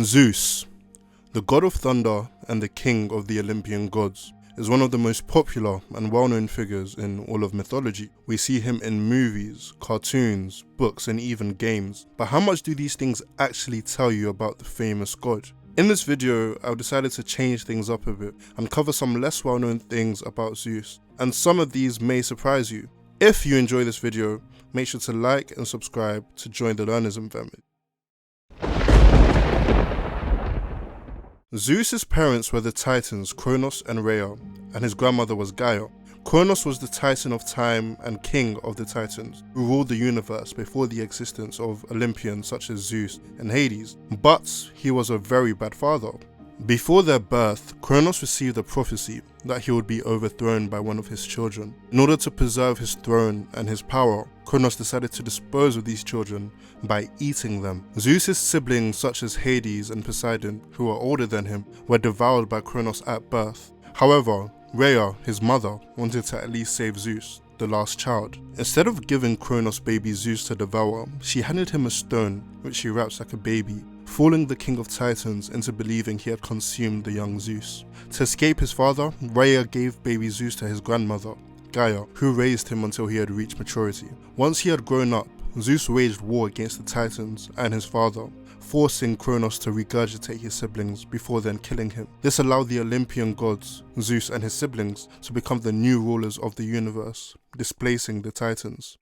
Zeus, the god of thunder and the king of the Olympian gods, is one of the most popular and well-known figures in all of mythology. We see him in movies, cartoons, books, and even games. But how much do these things actually tell you about the famous god? In this video, I've decided to change things up a bit and cover some less well-known things about Zeus, and some of these may surprise you. If you enjoy this video, make sure to like and subscribe to join the Learnism family. Zeus's parents were the Titans Kronos and Rhea, and his grandmother was Gaia. Kronos was the Titan of time and king of the Titans, who ruled the universe before the existence of Olympians such as Zeus and Hades, but he was a very bad father. Before their birth, Kronos received a prophecy that he would be overthrown by one of his children. In order to preserve his throne and his power, Kronos decided to dispose of these children by eating them. Zeus's siblings such as Hades and Poseidon, who were older than him, were devoured by Kronos at birth. However, Rhea, his mother, wanted to at least save Zeus, the last child. Instead of giving Kronos baby Zeus to devour, she handed him a stone which she wraps like a baby, fooling the king of Titans into believing he had consumed the young Zeus. To escape his father, Rhea gave baby Zeus to his grandmother, Gaia, who raised him until he had reached maturity. Once he had grown up, Zeus waged war against the Titans and his father, forcing Kronos to regurgitate his siblings before then killing him. This allowed the Olympian gods, Zeus and his siblings, to become the new rulers of the universe, displacing the Titans.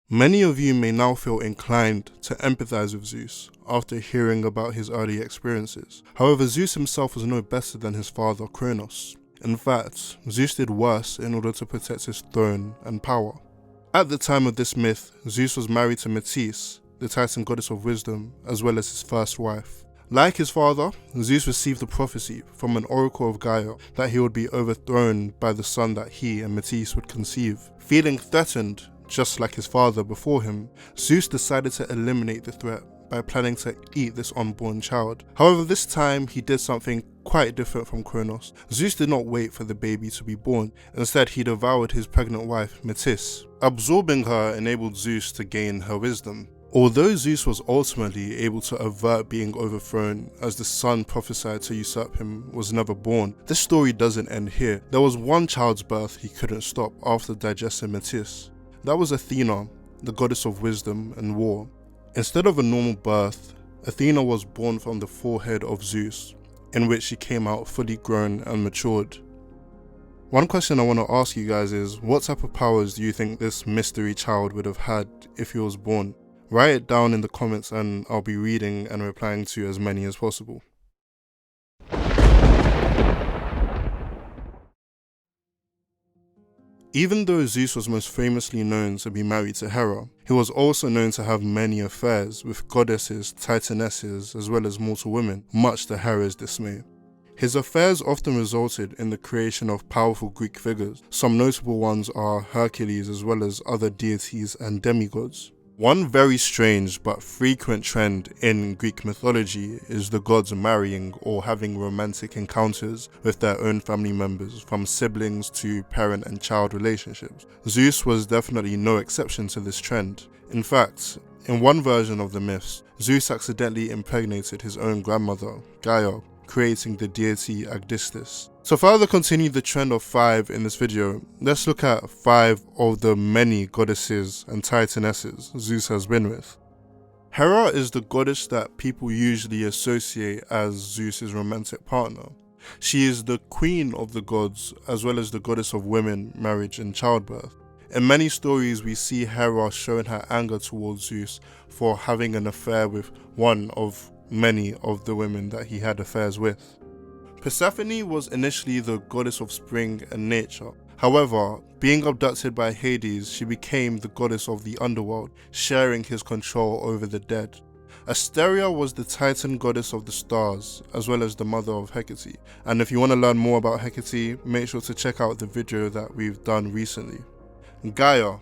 Many of you may now feel inclined to empathize with Zeus after hearing about his early experiences. However, Zeus himself was no better than his father Kronos. In fact, Zeus did worse in order to protect his throne and power. At the time of this myth, Zeus was married to Metis, the Titan goddess of wisdom, as well as his first wife. Like his father, Zeus received a prophecy from an oracle of Gaia that he would be overthrown by the son that he and Metis would conceive. Feeling threatened, just like his father before him, Zeus decided to eliminate the threat by planning to eat this unborn child. However, this time he did something quite different from Kronos. Zeus did not wait for the baby to be born. Instead, he devoured his pregnant wife, Metis. Absorbing her enabled Zeus to gain her wisdom. Although Zeus was ultimately able to avert being overthrown, as the son prophesied to usurp him was never born, this story doesn't end here. There was one child's birth he couldn't stop after digesting Metis. That was Athena, the goddess of wisdom and war. Instead of a normal birth, Athena was born from the forehead of Zeus, in which she came out fully grown and matured. One question I want to ask you guys is, what type of powers do you think this mystery child would have had if he was born? Write it down in the comments and I'll be reading and replying to as many as possible. Even though Zeus was most famously known to be married to Hera, he was also known to have many affairs with goddesses, titanesses, as well as mortal women, much to Hera's dismay. His affairs often resulted in the creation of powerful Greek figures. Some notable ones are Hercules as well as other deities and demigods. One very strange but frequent trend in Greek mythology is the gods marrying or having romantic encounters with their own family members, from siblings to parent and child relationships. Zeus was definitely no exception to this trend. In fact, in one version of the myths, Zeus accidentally impregnated his own grandmother, Gaia, creating the deity Agdistis. To further continue the trend of 5 in this video, let's look at 5 of the many goddesses and titanesses Zeus has been with. Hera is the goddess that people usually associate as Zeus's romantic partner. She is the queen of the gods as well as the goddess of women, marriage and childbirth. In many stories we see Hera showing her anger towards Zeus for having an affair with one of many of the women that he had affairs with. Persephone was initially the goddess of spring and nature. However, being abducted by Hades, she became the goddess of the underworld, sharing his control over the dead. Asteria was the Titan goddess of the stars, as well as the mother of Hecate. And if you want to learn more about Hecate, make sure to check out the video that we've done recently. Gaia.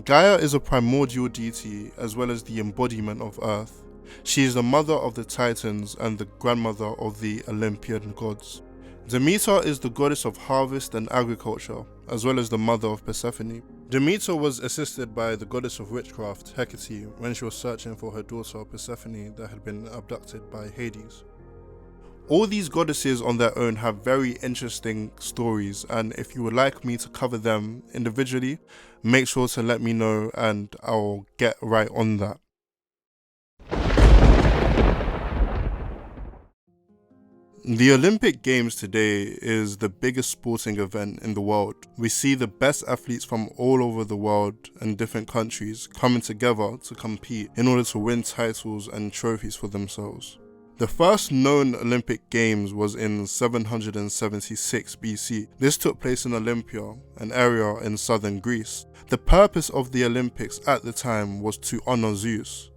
Gaia is a primordial deity as well as the embodiment of Earth. She is the mother of the Titans and the grandmother of the Olympian gods. Demeter is the goddess of harvest and agriculture, as well as the mother of Persephone. Demeter was assisted by the goddess of witchcraft, Hecate, when she was searching for her daughter Persephone that had been abducted by Hades. All these goddesses on their own have very interesting stories, and if you would like me to cover them individually, make sure to let me know and I'll get right on that. The Olympic Games today is the biggest sporting event in the world. We see the best athletes from all over the world and different countries coming together to compete in order to win titles and trophies for themselves. The first known Olympic Games was in 776 BC. This took place in Olympia, an area in southern Greece. The purpose of the Olympics at the time was to honor Zeus.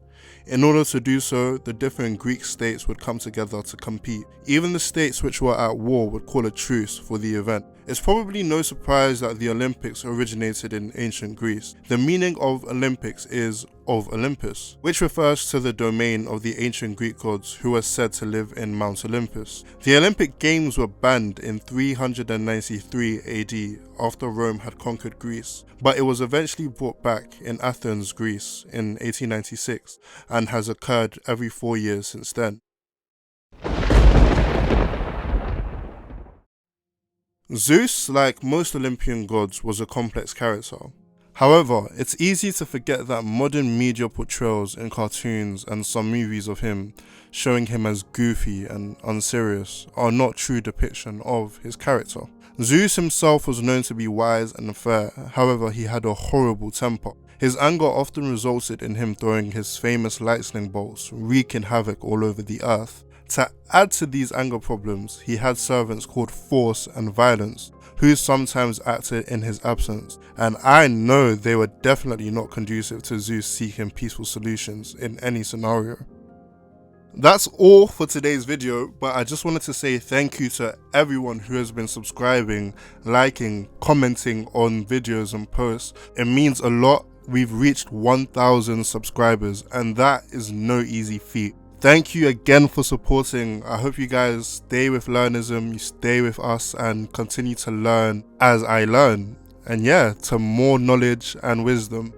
In order to do so, the different Greek states would come together to compete. Even the states which were at war would call a truce for the event. It's probably no surprise that the Olympics originated in ancient Greece. The meaning of Olympics is of Olympus, which refers to the domain of the ancient Greek gods who were said to live in Mount Olympus. The Olympic Games were banned in 393 AD after Rome had conquered Greece, but it was eventually brought back in Athens, Greece in 1896 and has occurred every 4 years since then. Zeus, like most Olympian gods, was a complex character. However, it's easy to forget that modern media portrayals in cartoons and some movies of him showing him as goofy and unserious are not true depiction of his character. Zeus himself was known to be wise and fair, however he had a horrible temper. His anger often resulted in him throwing his famous lightning bolts, wreaking havoc all over the earth. To add to these anger problems, he had servants called Force and Violence, who sometimes acted in his absence, and I know they were definitely not conducive to Zeus seeking peaceful solutions in any scenario. That's all for today's video, but I just wanted to say thank you to everyone who has been subscribing, liking, commenting on videos and posts. It means a lot. We've reached 1,000 subscribers, and that is no easy feat. Thank you again for supporting. I hope you guys stay with Learnism, you stay with us and continue to learn as I learn. And yeah, to more knowledge and wisdom.